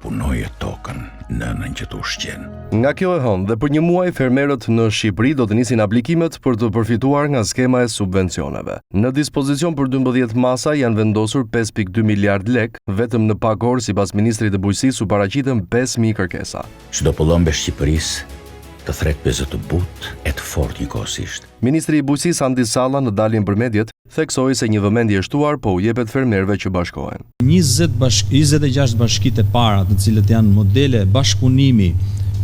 punojë tokën nënën që të ushqen. Nga kjo e hënë dhe për një muaj fermerët në Shqipëri do të nisin aplikimet për të përfituar nga skema e subvencioneve. Në dispozicion për 12 masa janë vendosur 5.2 miliard lek, vetëm në pak orë sipas ministrit të bujqësisë u paraqitën 5.000 kërkesa. Çdo pëllëmbe Shqipërisë të thret pezë të butë e të fortë njëkohësisht. Ministri i bujqësisë Andi Salla në daljen për mediat theksoi se një vëmendje e shtuar po u jepet fermerëve që bashkohen. 26 bashkitë e para, të cilët janë modele bashkëpunimi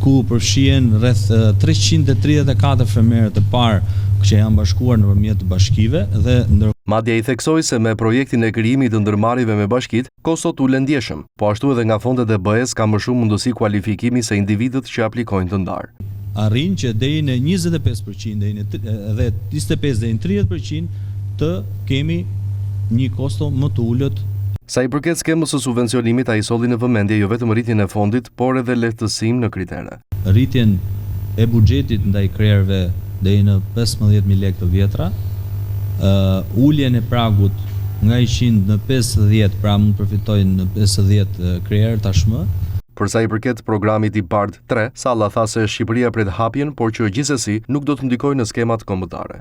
ku përfshihen rreth 334 fermerë të parë që janë bashkuar nëpërmjet bashkive dhe madje i theksoi se me projektin e krijimit të ndërmarrjeve me bashkitë, kostot ulen ndjeshëm, po ashtu edhe nga fondet e BE-s ka më shumë mundësi kualifikimi se individët që aplikojnë të ndarë. Arrin që deri në 25% dhe 25 deri në 30% të kemi një kosto më të ulët. Sa i përket skemës së subvencionimit, ai solli në vëmendje jo vetëm rritjen e fondit, por edhe lehtësim në kritere. Rritjen e buxhetit ndaj krerëve deri në 15.000 lekë të vjetra, uljen e pragut nga 100 në 50, pra mund përfitojnë në 50 krerë tashmë. Për sa i përket programit IPARD 3, Salla tha se Shqipëria pret hapjen, por që gjithsesi nuk do të ndikojë në skemat kombëtare.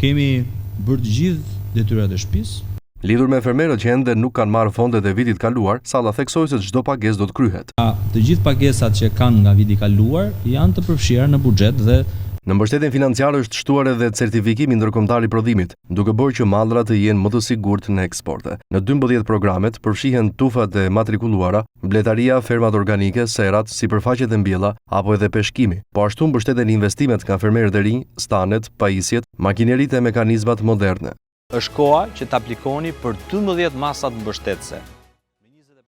Kemi bërë të gjithë detyrat e shtëpisë. Lidhur me fermerët që ende nuk kanë marrë fondet e vitit kaluar, Salla theksoi se çdo pagesë do të kryhet. Të gjithë pagesat që kanë nga viti kaluar janë të përfshira në buxhet dhe në mbështetjen financiare është shtuar edhe certifikimi ndërkombëtar i prodhimit, duke bërë që mallrat të jenë më të sigurt në eksporte. Në 12 programet përfshihen tufat e matrikuluara, bletaria, fermat organike, serat, sipërfaqet e mbjella apo edhe peshkimi. Po ashtu mbështeten investimet nga fermerët e rinj, stanet, pajisjet, makineritë e mekanizmat moderne. Është koha që të aplikoni për 12 masat mbështetëse.